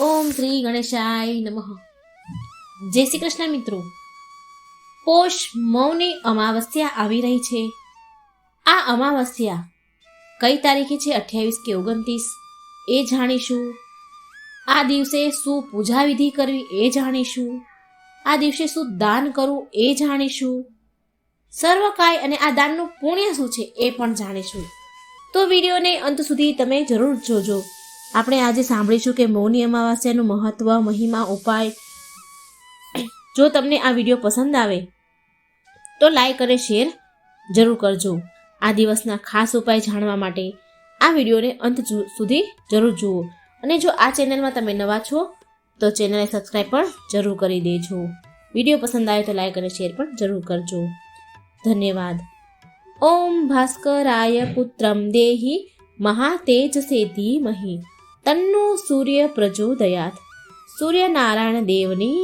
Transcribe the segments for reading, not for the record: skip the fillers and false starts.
ઓમ શ્રી ગણેશાય નમઃ. જય શ્રી કૃષ્ણ મિત્રો. પોષ મૌની અમાવસ્યા આવી રહી છે. આ અમાવસ્યા કઈ તારીખે છે, 28 કે 29 એ જાણીશું. આ દિવસે શું પૂજા વિધિ કરવી એ જાણીશું. આ દિવસે શું દાન કરવું એ જાણીશું. સર્વકાય અને આ દાનનું પુણ્ય શું છે એ પણ જાણીશું. તો વિડીયોને અંત સુધી તમે જરૂર જોજો. આપણે આજે સાંભળીશું કે મૌની અમાવસ્યાનું મહત્વ, મહિમા, ઉપાય. જો તમને આ વિડીયો પસંદ આવે તો લાઈક અને શેર જરૂર કરજો. આ દિવસના ખાસ ઉપાય જાણવા માટે આ વિડીયોને અંત સુધી જરૂર જુઓ. અને જો આ ચેનલમાં તમે નવા છો તો ચેનલને સબસ્ક્રાઈબ પણ જરૂર કરી દેજો. વિડીયો પસંદ આવે તો લાઈક અને શેર પણ જરૂર કરજો. ધન્યવાદ. ઓમ ભાસ્કરાય પુત્રમ દેહી મહાતેજસે ધીમહિ તન્નો સૂર્ય પ્રચોદયાત. સૂર્યનારાયણ દેવની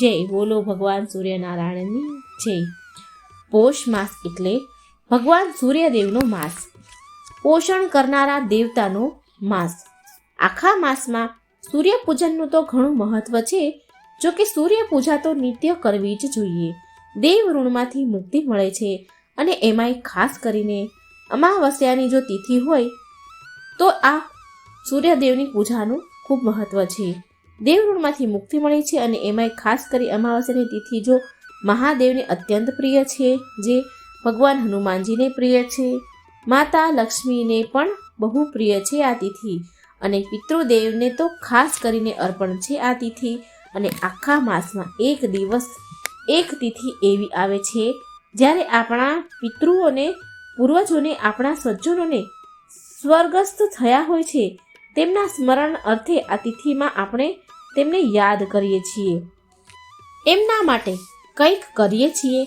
જય. બોલો ભગવાન સૂર્યનારાયણની જય. પોષ માસ એટલે ભગવાન સૂર્યદેવનો માસ, પોષણ કરનારા દેવતાનો માસ. આખા માસમાં સૂર્ય પૂજનનું તો ઘણું મહત્વ છે. જો કે સૂર્ય પૂજા તો નિત્ય કરવી જ જોઈએ. દેવ ઋણમાંથી મુક્તિ મળે છે. અને એમાંય ખાસ કરીને અમાવસ્યાની જો તિથિ હોય તો આ સૂર્યદેવની પૂજાનું ખૂબ મહત્વ છે. દેવ ઋણમાંથી મુક્તિ મળે છે. અને એમાંય ખાસ કરી અમાવસ્યાની તિથિ જો મહાદેવને અત્યંત પ્રિય છે, જે ભગવાન હનુમાનજીને પ્રિય છે, માતા લક્ષ્મીને પણ બહુ પ્રિય છે આ તિથિ. અને પિતૃદેવને તો ખાસ કરીને અર્પણ છે આ તિથિ. અને આખા માસમાં એક દિવસ એક તિથિ એવી આવે છે જ્યારે આપણા પિતૃઓને, પૂર્વજોને, આપણા સજ્જનોને સ્વર્ગસ્થ થયા હોય છે, તેમના સ્મરણ અર્થે આ તિથિમાં આપણે તેમને યાદ કરીએ છીએ, એમના માટે કંઈક કરીએ છીએ.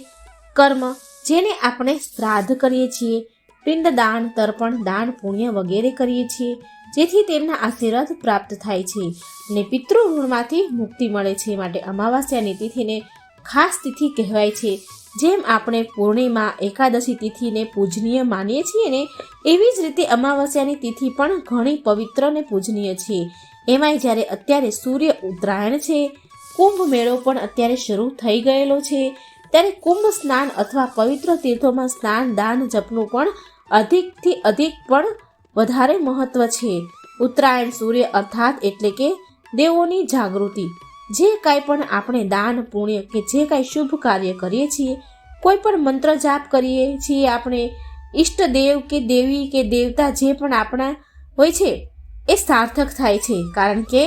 કર્મ, જેને આપણે શ્રાદ્ધ કરીએ છીએ, પિંડદાન, તર્પણ, દાન, પુણ્ય વગેરે કરીએ છીએ, જેથી તેમના આશીર્વાદ પ્રાપ્ત થાય છે અને પિતૃ ઋણમાંથી મુક્તિ મળે છે. માટે અમાવસ્યાની તિથિને ખાસ તિથિ કહેવાય છે. જેમ આપણે પૂર્ણિમા, એકાદશી તિથિને પૂજનીય માનીએ છીએ ને, એવી જ રીતે અમાવસ્યાની તિથિ પણ ઘણી પવિત્ર અને પૂજનીય છે. એમાંય જ્યારે અત્યારે સૂર્ય ઉત્તરાયણ છે, કુંભ મેળો પણ અત્યારે શરૂ થઈ ગયેલો છે, ત્યારે કુંભ સ્નાન અથવા પવિત્ર તીર્થોમાં સ્નાન, દાન, જપનું પણ અધિકથી અધિક પણ વધારે મહત્વ છે. ઉત્તરાયણ સૂર્ય અર્થાત એટલે કે દેવોની જાગૃતિ. જે કાંઈ પણ આપણે દાન, પુણ્ય કે જે કાંઈ શુભ કાર્ય કરીએ છીએ, કોઈ પણ મંત્ર જાપ કરીએ છીએ, આપણે ઈષ્ટદેવ કે દેવી કે દેવતા જે પણ આપણા હોય છે એ સાર્થક થાય છે. કારણ કે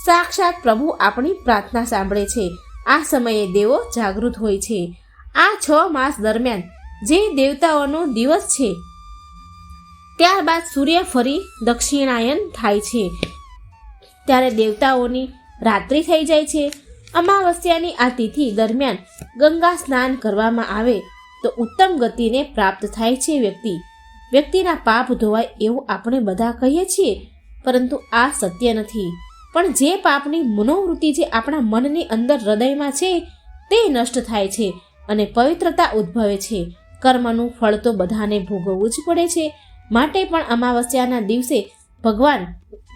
સાક્ષાત પ્રભુ આપણી પ્રાર્થના સાંભળે છે. આ સમયે દેવો જાગૃત હોય છે. આ 6 માસ દરમિયાન જે દેવતાઓનો દિવસ છે, ત્યારબાદ સૂર્ય ફરી દક્ષિણાયન થાય છે, ત્યારે દેવતાઓની રાત્રિ થઈ જાય છે. અમાવસ્યાની આ તિથિ દરમિયાન ગંગા સ્નાન કરવામાં આવે તો ઉત્તમ ગતિને પ્રાપ્ત થાય છે. વ્યક્તિના પાપ ધોવાય એવું આપણે બધા કહીએ છીએ, પરંતુ આ સત્ય નથી. પણ જે પાપની મનોવૃત્તિ જે આપણા મનની અંદર, હૃદયમાં છે, તે નષ્ટ થાય છે અને પવિત્રતા ઉદ્ભવે છે. કર્મનું ફળ તો બધાને ભોગવવું જ પડે છે. માટે પણ અમાવસ્યાના દિવસે ભગવાન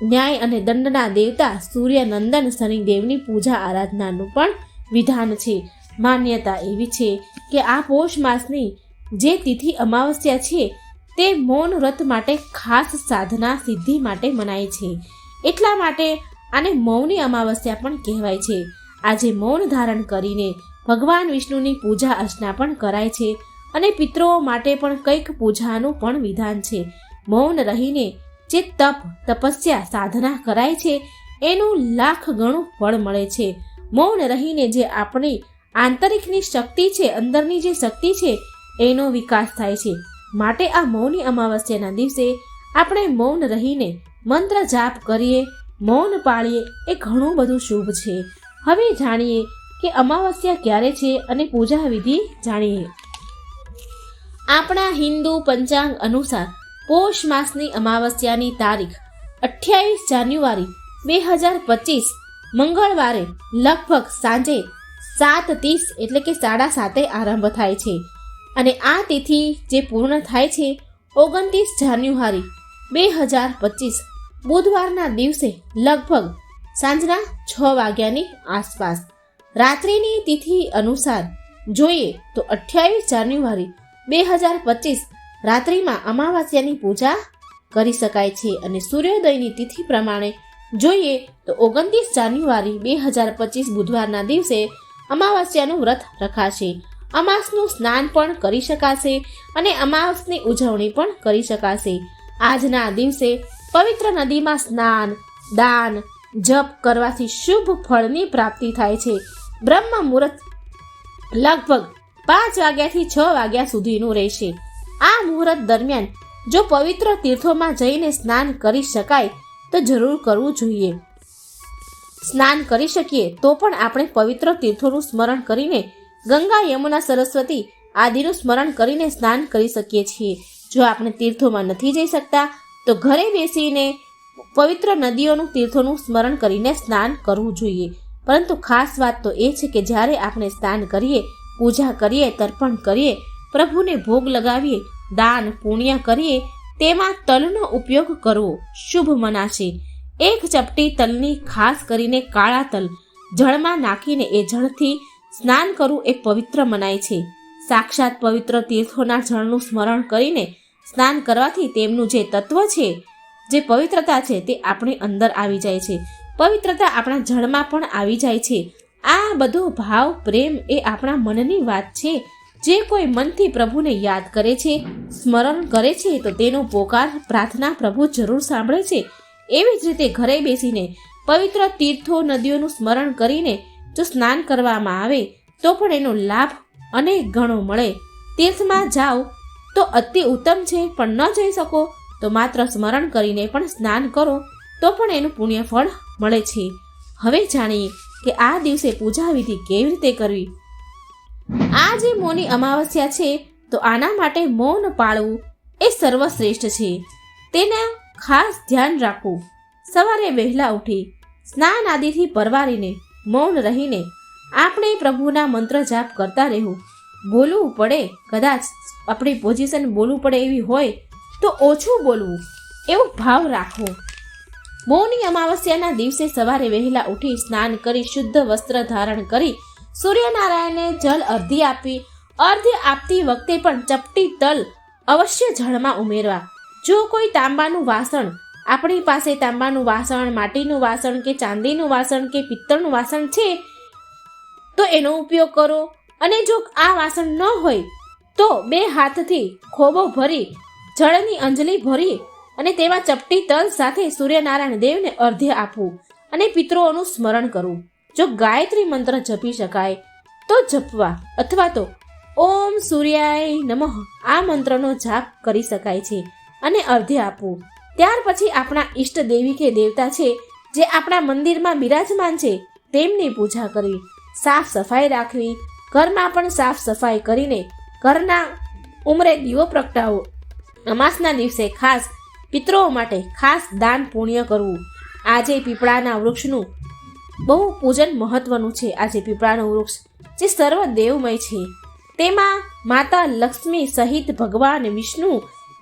ન્યાય અને દંડના દેવતા સૂર્યનંદન શનિદેવની પૂજા આરાધનાનું પણ વિધાન છે. માન્યતા એવી છે કે આ પોષ માસની જે તિથિ અમાવસ્યા છે તે મૌન વ્રત માટે ખાસ સાધના સિદ્ધિ માટે મનાય છે. એટલા માટે આને મૌની અમાવસ્યા પણ કહેવાય છે. આજે મૌન ધારણ કરીને ભગવાન વિષ્ણુની પૂજા અર્ચના પણ કરાય છે અને પિતૃઓ માટે પણ કંઈક પૂજાનું પણ વિધાન છે. મૌન રહીને જે તપસ્યા, સાધના કરાય છે એનું લાખ ગણું ફળ મળે છે. મૌન રહીને જે આપણી આંતરિકની શક્તિ છે, અંદરની જે શક્તિ છે, એનો વિકાસ થાય છે. માટે આ મૌની અમાવસ્યાના દિવસે આપણે મૌન રહીને મંત્ર જાપ કરીએ, મૌન પાળીએ એ ઘણું બધું શુભ છે. હવે જાણીએ કે અમાવસ્યા ક્યારે છે અને પૂજા વિધિ જાણીએ. આપણા હિન્દુ પંચાંગ અનુસાર પોષ માસની અમાવસ્યાની તારીખ 28 જાન્યુઆરી 2025 મંગળવારે લગભગ સાંજે 7:30 એટલે કે 7:30 આરંભ થાય છે અને આ તિથિ જે પૂર્ણ થાય છે 29 જાન્યુઆરી 2025 બુધવારના દિવસે લગભગ સાંજના 6 વાગ્યાની આસપાસ. રાત્રિની તિથિ અનુસાર જોઈએ તો 28 જાન્યુઆરી 2025 રાત્રિમાં અમાવાસ્યાની પૂજા કરી શકાય છે. અને સૂર્યોદયની તિથિ પ્રમાણે જોઈએ તો 29 જાન્યુઆરી 2025 બુધવારના દિવસે અમાવાસ્યાનું વ્રત રખાશે. અમાસનું સ્નાન પણ કરી શકાશે અને અમાસની ઉજવણી પણ કરી શકાશે. આજના દિવસે પવિત્ર નદીમાં સ્નાન, દાન, જપ કરવાથી શુભ ફળની પ્રાપ્તિ થાય છે. બ્રહ્મ મુહૂર્ત લગભગ 5 વાગ્યાથી 6 વાગ્યા સુધીનું રહેશે. આ મુહૂર્ત દરમિયાન જો પવિત્ર તીર્થોમાં જઈને સ્નાન કરી શકાય તો જરૂર કરવું જોઈએ. સ્નાન કરી શકીએ તો પણ આપણે પવિત્ર તીર્થોનું સ્મરણ કરીને ગંગા, યમુના, સરસ્વતી આદિનું સ્મરણ કરીને સ્નાન કરી શકીએ છીએ. જો આપણે તીર્થોમાં નથી જઈ શકતા તો ઘરે બેસીને પવિત્ર નદીઓનું, તીર્થોનું સ્મરણ કરીને સ્નાન કરવું જોઈએ. પરંતુ ખાસ વાત તો એ છે કે જ્યારે આપણે સ્નાન કરીએ, પૂજા કરીએ, તર્પણ કરીએ, પ્રભુને ભોગ લગાવીએ, દાન પુણ્ય કરીએ, તેમાં તલનો ઉપયોગ કરવો શુભ મનાશે. 1 ચપટી તલની, ખાસ કરીને કાળા તલ, જળમાં નાખીને એ જળથી સ્નાન કરવું એ પવિત્ર મનાય છે. સાક્ષાત પવિત્ર તીર્થોના જળનું સ્મરણ કરીને સ્નાન કરવાથી તેમનું જે તત્વ છે, જે પવિત્રતા છે, તે આપણી અંદર આવી જાય છે. પવિત્રતા આપણા જળમાં પણ આવી જાય છે. આ બધો ભાવ, પ્રેમ એ આપણા મનની વાત છે. જે કોઈ મનથી પ્રભુને યાદ કરે છે, સ્મરણ કરે છે, તો તેનો પોકાર, પ્રાર્થના પ્રભુ જરૂર સાંભળે છે. એવી જ રીતે ઘરે બેસીને પવિત્ર તીર્થો, નદીઓનું સ્મરણ કરીને જો સ્નાન કરવામાં આવે તો પણ એનો લાભ અનેક ગણો મળે. તીર્થમાં જાઓ તો અતિ ઉત્તમ છે, પણ ન જઈ શકો તો માત્ર સ્મરણ કરીને પણ સ્નાન કરો તો પણ એનું પુણ્ય ફળ મળે છે. હવે જાણીએ કે આ દિવસે પૂજા વિધિ કેવી રીતે કરવી. આ જે મૌની અમાવસ્યા છે તો આના માટે મૌન પાળવું એ સર્વશ્રેષ્ઠ છે. તેના ખાસ ધ્યાન રાખવું. સવારે વહેલા ઉઠી સ્નાન આદિથી પરવારીને મૌન રહીને આપણે પ્રભુના મંત્ર જાપ કરતા રહેવું. બોલવું પડે, કદાચ આપણી પોઝિશન બોલવું પડે એવી હોય તો ઓછું બોલવું, એવો ભાવ રાખવો. મૌની અમાવસ્યાના દિવસે સવારે વહેલા ઉઠી સ્નાન કરી શુદ્ધ વસ્ત્ર ધારણ કરી સૂર્યનારાયણને જલ અર્ઘ્ય આપી, અર્ઘ્ય આપતી વખતે પણ ચપટી તલ અવશ્ય જળમાં ઉમેરવા. જો કોઈ તાંબાનું વાસણ, આપણી પાસે તાંબાનું વાસણ, માટીનું વાસણ કે ચાંદીનું વાસણ કે પિત્તળનું વાસણ છે તો એનો ઉપયોગ કરો. અને જો આ વાસણ ન હોય તો 2 હાથથી ખોબો ભરી, જળની અંજલિ ભરી અને તેમાં ચપટી તલ સાથે સૂર્યનારાયણ દેવને અર્ઘ્ય આપવું અને પિતૃઓનું સ્મરણ કરવું. જો ગાયત્રી મંત્ર જપી શકાય તો જપવા, અથવા તો ઓમ સૂર્યાય નમઃ આ મંત્રનો જાપ કરી શકાય છે અને અર્ઘ્ય આપવું. ત્યાર પછી આપણા ઈષ્ટ દેવી કે દેવતા છે જે આપણા મંદિરમાં બિરાજમાન છે તેમની પૂજા કરવી, સાફ સફાઈ રાખવી. ઘરમાં પણ સાફ સફાઈ કરીને ઘરના ઉંમરે દીવો પ્રગટાવો. અમાસના દિવસે ખાસ પિતૃઓ માટે ખાસ દાન પુણ્ય કરવું. આજે પીપળાના વૃક્ષનું બહુ પૂજન મહત્વનું છે. આજે પીપળાનું વૃક્ષ જે સર્વ દેવમય છે, તેમાં માતા લક્ષ્મી સહિત ભગવાન વિષ્ણુ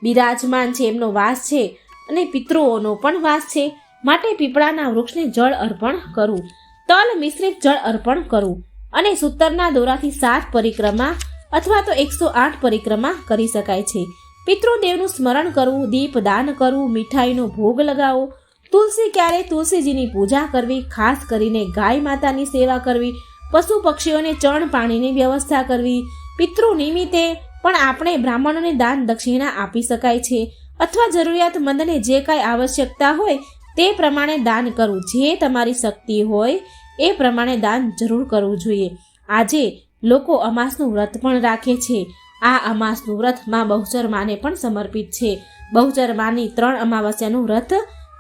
બિરાજમાન છે, એમનો વાસ છે અને પિતૃઓનો પણ વાસ છે. માટે પીપળાના વૃક્ષને જળ અર્પણ કરવું, તલ મિશ્રિત જળ અર્પણ કરવું અને સૂતરના દોરાથી 7 પરિક્રમા અથવા તો 108 પરિક્રમા કરી શકાય છે. પિતૃદેવનું સ્મરણ કરવું, દીપ દાન કરવું, મીઠાઈનો ભોગ લગાવો, તુલસી ક્યારે તુલસીજીની પૂજા કરવી, ખાસ કરીને ગાય માતાની સેવા કરવી, પશુ પક્ષીઓને ચણ પાણીની વ્યવસ્થા કરવી. પિતૃ નિમિત્તે પણ આપણે બ્રાહ્મણોને દાન દક્ષિણા આપી શકાય છે અથવા જરૂરિયાતમંદને જે કાંઈ આવશ્યકતા હોય તે પ્રમાણે દાન કરવું. જે તમારી શક્તિ હોય એ પ્રમાણે દાન જરૂર કરવું જોઈએ. આજે લોકો અમાસનું વ્રત પણ રાખે છે. આ અમાસનું વ્રત માં બહુચર માને પણ સમર્પિત છે. બહુચર માની 3 અમાવસ્યાનું વ્રત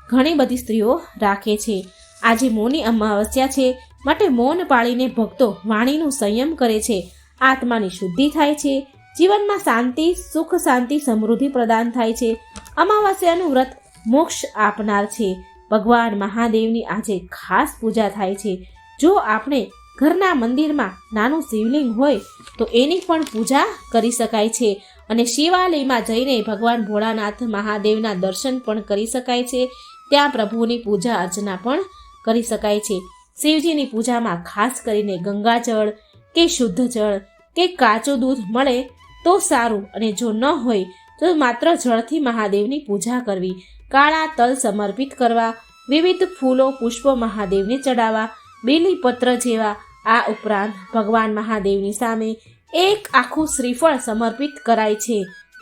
ઘણી બધી સ્ત્રીઓ રાખે છે. આજે મૌની અમાવસ્યા છે, માટે મૌન પાળીને ભક્તો વાણીનું સંયમ કરે છે. આત્માની શુદ્ધિ થાય છે, જીવનમાં શાંતિ, સુખ, શાંતિ, સમૃદ્ધિ પ્રદાન થાય છે. અમાવસ્યાનું વ્રત મોક્ષ આપનાર છે. ભગવાન મહાદેવની આજે ખાસ પૂજા થાય છે. જો આપણે ઘરના મંદિરમાં નાનું શિવલિંગ હોય તો એની પણ પૂજા કરી શકાય છે અને શિવાલયમાં જઈને ભગવાન ભોળાનાથ મહાદેવના દર્શન પણ કરી શકાય છે. ત્યાં પ્રભુની પૂજા અર્ચના પણ કરી શકાય છે. શિવજીની પૂજામાં ખાસ કરીને ગંગાજળ કે શુદ્ધ જળ કે કાચું દૂધ મળે તો સારું, અને જો ન હોય તો માત્ર જળથી મહાદેવની પૂજા કરવી. કાળા તલ સમર્પિત કરવા, વિવિધ ફૂલો પુષ્પો મહાદેવને ચડાવવા, બીલીપત્ર જેવા. આ ઉપરાંત ભગવાન મહાદેવની સામે એક આખું શ્રીફળ સમર્પિત કરાય છે.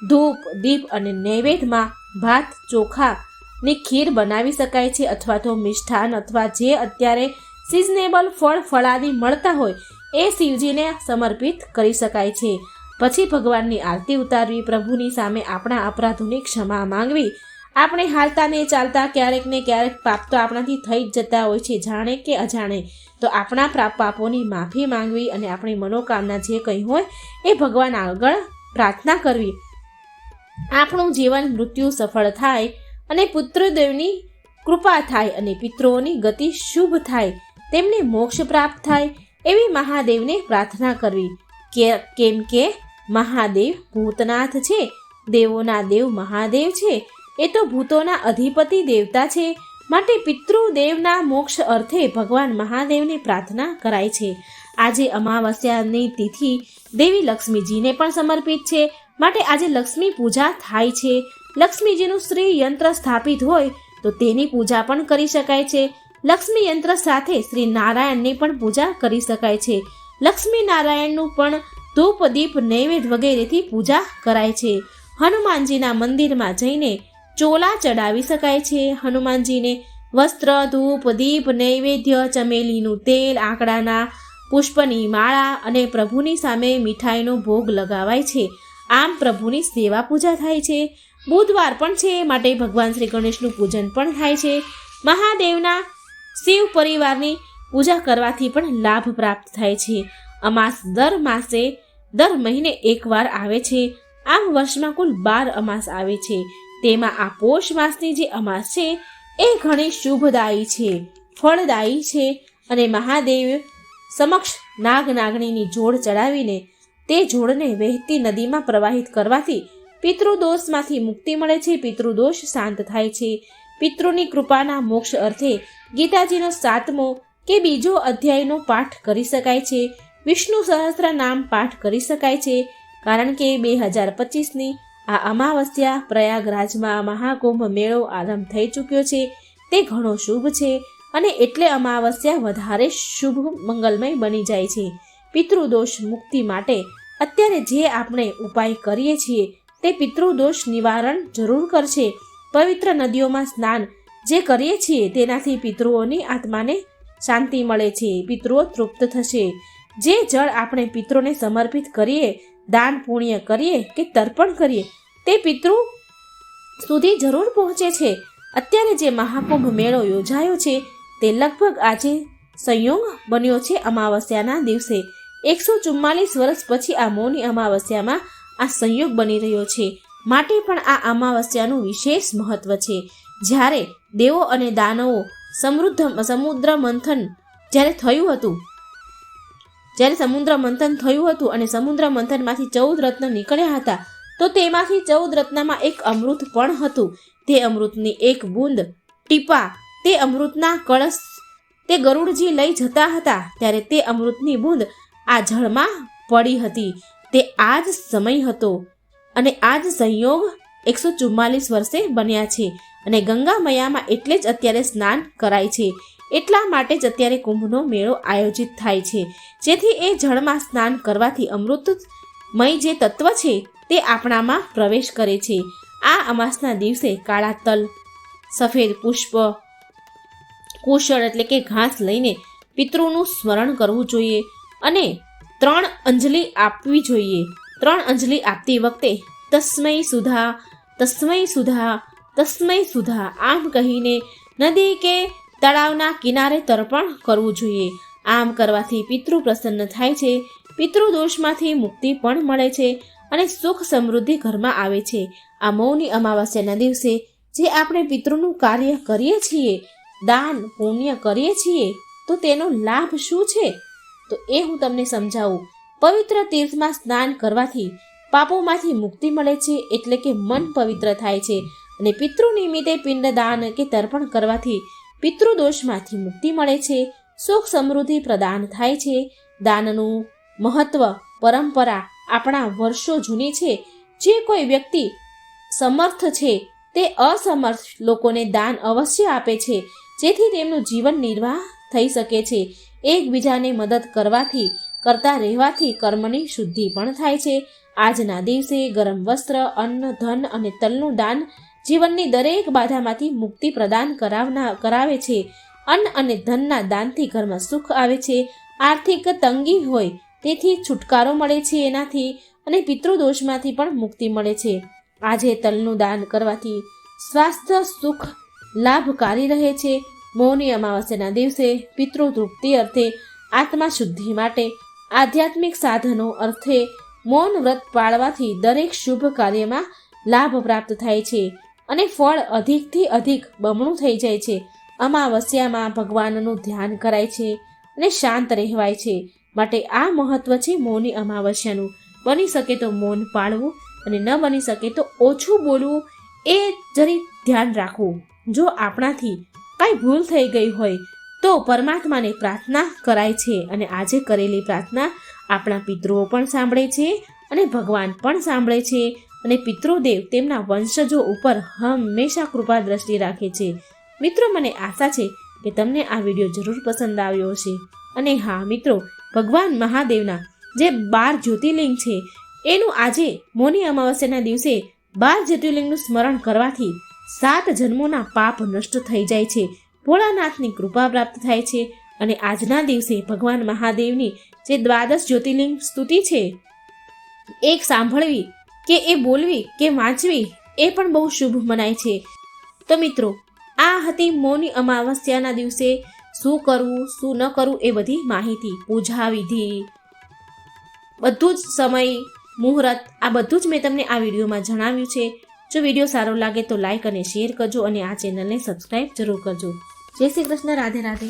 ધૂપ દીપ અને નૈવેદ્યમાં ભાત ચોખાની ખીર બનાવી શકાય છે, અથવા તો મિષ્ઠાન અથવા જે અત્યારે સિઝનેબલ ફળ ફળાદી મળતા હોય એ શિવજીને સમર્પિત કરી શકાય છે. પછી ભગવાનની આરતી ઉતારવી, પ્રભુની સામે આપણા અપરાધોની ક્ષમા માંગવી. આપણે હાલતા ને ચાલતા ક્યારેક ને ક્યારેક પાપ તો આપણાથી થઈ જ જતા હોય છે, જાણે કે અજાણે. તો આપણા પાપોની માફી માંગવી અને આપણી મનોકામના જે કંઈ હોય એ ભગવાન આગળ પ્રાર્થના કરવી. આપણું જીવન મૃત્યુ સફળ થાય અને પુત્રદેવની કૃપા થાય અને પિતૃઓની ગતિ શુભ થાય, તેમને મોક્ષ પ્રાપ્ત થાય એવી મહાદેવને પ્રાર્થના કરવી. કેમ કે મહાદેવ ભૂતનાથ છે, દેવોના દેવ મહાદેવ છે. એ તો ભૂતોના અધિપતિ દેવતા છે. માટે પિતૃદેવના મોક્ષ અર્થે ભગવાન મહાદેવને પ્રાર્થના કરાય છે. આજે અમાવસ્યાની તિથિ દેવી લક્ષ્મીજીને પણ સમર્પિત છે, માટે આજે લક્ષ્મી પૂજા થાય છે. લક્ષ્મીજીનું શ્રી યંત્ર સ્થાપિત હોય તો તેની પૂજા પણ કરી શકાય છે. લક્ષ્મી યંત્ર સાથે શ્રી નારાયણની પણ પૂજા કરી શકાય છે. લક્ષ્મી નારાયણનું પણ ધૂપ દીપ નૈવેદ્ય વગેરેથી પૂજા કરાય છે. હનુમાનજીના મંદિરમાં જઈને ચોલા ચડાવી શકાય છે. હનુમાનજીને વસ્ત્ર ધૂપ દીપ નૈવેદ્ય, ચમેલીનું તેલ, આંકડાના પુષ્પની માળા અને પ્રભુની સામે મીઠાઈનો ભોગ લગાવાય છે. આમ પ્રભુની સેવા પૂજા થાય છે. બુધવાર પણ છે, માટે ભગવાન શ્રી ગણેશનું પૂજન પણ થાય છે. મહાદેવના શિવ પરિવારની પૂજા કરવાથી પણ લાભ પ્રાપ્ત થાય છે. અમાસ દર મહિને એકવાર આવે છે. આમ વર્ષમાં કુલ 12 અમાસ આવે છે. તેમાં આ પોષ માસની જે અમાસ છે એ ઘણી શુભદાયી છે, ફળદાયી છે. અને મહાદેવ સમક્ષ નાગનાગણીની જોડ ચડાવીને તે જોડને વહેતી નદીમાં પ્રવાહિત કરવાથી પિતૃદોષમાંથી મુક્તિ મળે છે. પિતૃદોષ શાંત થાય છે. પિતૃની કૃપાના મોક્ષ અર્થે ગીતાજીનો 7મો કે બીજો અધ્યાયનો પાઠ કરી શકાય છે. વિષ્ણુ સહસ્ત્ર નામ પાઠ કરી શકાય છે. કારણ કે 2025ની આ અમાવસ્યા પ્રયાગરાજમાં મહાકુંભ મેળો આરંભ થઈ ચૂક્યો છે. તે ઘણો શુભ છે અને એટલે અમાવસ્યા વધારે શુભ મંગલમય બની જાય છે. પિતૃદોષ મુક્તિ માટે અત્યારે જે આપણે ઉપાય કરીએ છીએ તે પિતૃદોષ નિવારણ જરૂર કરશે. પવિત્ર નદીઓમાં સ્નાન જે કરીએ છીએ તેનાથી પિતૃઓની આત્માને શાંતિ મળે છે. પિતૃઓ તૃપ્ત થશે. જે જળ આપણે પિતૃને સમર્પિત કરીએ, દાન પુણ્ય કરીએ કે તર્પણ કરીએ, તે પિતૃ સુધી જરૂર પહોંચે છે. અત્યારે જે મહાકુંભ મેળો યોજાયો છે તે લગભગ આજે સંયોગ બન્યો છે. અમાવસ્યાના દિવસે 144 વર્ષ પછી આ મૌની અમાવસ્યામાં આ સંયોગ બની રહ્યો છે. માટે પણ આ અમાવસ્યાનું વિશેષ મહત્વ છે. જ્યારે દેવો અને દાનવો સમુદ્ર મંથન થયું હતું અને સમુદ્ર મંથનમાંથી 14 રત્ન નીકળ્યા હતા, તો તેમાંથી 14 રત્નમાં એક અમૃત પણ હતું. તે અમૃતની એક બૂંદ ટીપા તે અમૃતના કળશ તે ગરુડજી લઈ જતા હતા, ત્યારે તે અમૃતની બૂંદ આ જળમાં પડી હતી. તે આ જ સમય હતો અને આ જ સંયોગ 144 વર્ષે બન્યા છે. અને ગંગા મૈયામાં એટલે જ અત્યારે સ્નાન કરાય છે. એટલા માટે જ અત્યારે કુંભનો મેળો આયોજિત થાય છે, જેથી એ જળમાં સ્નાન કરવાથી અમૃતમય જે તત્વ છે તે આપણામાં પ્રવેશ કરે છે. આ અમાસના દિવસે કાળા તલ, સફેદ પુષ્પ, કુશળ એટલે કે ઘાસ લઈને પિતૃનું સ્મરણ કરવું જોઈએ અને 3 અંજલિ આપવી જોઈએ. 3 અંજલિ આપતી વખતે તસ્મૈ સુધા, તસ્મૈ સુધા, તસ્મૈ સુધા આમ કહીને નદી કે તળાવના કિનારે તર્પણ કરવું જોઈએ. આમ કરવાથી પિતૃ પ્રસન્ન થાય છે. પિતૃદોષમાંથી મુક્તિ પણ મળે છે અને સુખ સમૃદ્ધિ ઘરમાં આવે છે. આ મૌની અમાવસ્યાના દિવસે જે આપણે પિતૃનું કાર્ય કરીએ છીએ, દાન પુણ્ય કરીએ છીએ, તો તેનો લાભ શું છે તો એ હું તમને સમજાવું. પવિત્ર તીર્થમાં સ્નાન કરવાથી પાપોમાંથી મુક્તિ મળે છે, એટલે કે મન પવિત્ર થાય છે. અને પિતૃ નિમિત્તે પિંડદાન કે તર્પણ કરવાથી પિતૃદોષમાંથી મુક્તિ મળે છે, સુખ સમૃદ્ધિ પ્રદાન થાય છે. દાનનું મહત્વ પરંપરા આપણા વર્ષો જૂની છે. જે કોઈ વ્યક્તિ સમર્થ છે તે અસમર્થ લોકોને દાન અવશ્ય આપે છે, જેથી તેમનું જીવન નિર્વાહ થઈ શકે છે. એકબીજાને મદદ કરતા રહેવાથી કર્મની શુદ્ધિ પણ થાય છે. આજના દિવસે ગરમ વસ્ત્ર, અન્ન, ધન અને તલનું દાન જીવનની દરેક બાધામાંથી મુક્તિ પ્રદાન કરાવે છે. અન્ન અને ધનના દાનથી ઘરમાં સુખ આવે છે. આર્થિક તંગી હોય તેથી છુટકારો મળે છે એનાથી, અને પિતૃદોષમાંથી પણ મુક્તિ મળે છે. આજે તલનું દાન કરવાથી સ્વાસ્થ્ય સુખ લાભકારી રહે છે. મૌની અમાવસ્યાના દિવસે પિતૃ તૃપ્તિ અર્થે, આત્મા શુદ્ધિ માટે, આધ્યાત્મિક સાધનો અર્થે મૌન વ્રત પાળવાથી દરેક શુભ કાર્યમાં લાભ પ્રાપ્ત થાય છે અને ફળ અધિકથી અધિક બમણું થઈ જાય છે. અમાવસ્યામાં ભગવાનનું ધ્યાન કરાય છે અને શાંત રહેવાય છે. માટે આ મહત્વ છે મૌની અમાવસ્યાનું. બની શકે તો મૌન પાળવું અને ન બની શકે તો ઓછું બોલવું, એ જરી ધ્યાન રાખવું. જો આપણાથી કાંઈ ભૂલ થઈ ગઈ હોય તો પરમાત્માને પ્રાર્થના કરાય છે, અને આજે કરેલી પ્રાર્થના આપણા પિતૃઓ પણ સાંભળે છે અને ભગવાન પણ સાંભળે છે, અને પિતૃદેવ તેમના વંશજો ઉપર હંમેશા કૃપા દ્રષ્ટિ રાખે છે. મિત્રો, મને આશા છે કે તમને આ વિડીયો જરૂર પસંદ આવ્યો હશે. અને હા મિત્રો, ભગવાન મહાદેવના જે 12 જ્યોતિર્લિંગ છે એનું આજે મૌની અમાવસ્યાના દિવસે 12 જ્યોતિર્લિંગનું સ્મરણ કરવાથી 7 જન્મોના પાપ નષ્ટ થઈ જાય છે, ભોળાનાથની કૃપા પ્રાપ્ત થાય છે. અને આજના દિવસે ભગવાન મહાદેવની જે 12 જ્યોતિર્લિંગ સ્તુતિ છે એક સાંભળવી કે એ બોલવી કે વાંચવી એ પણ બહુ શુભ મનાય છે. તો મિત્રો, આ હતી મૌની અમાવસ્યાના દિવસે શું કરવું શું ન કરવું એ બધી માહિતી, પૂજા વિધિ, બધું જ સમય, મુહૂર્ત, આ બધું જ મેં તમને આ વિડીયોમાં જણાવ્યું છે. જો વિડીયો સારો લાગે તો લાઈક અને શેર કરજો, અને આ ચેનલને સબસ્ક્રાઈબ જરૂર કરજો. જય શ્રી કૃષ્ણ. રાધે રાધે.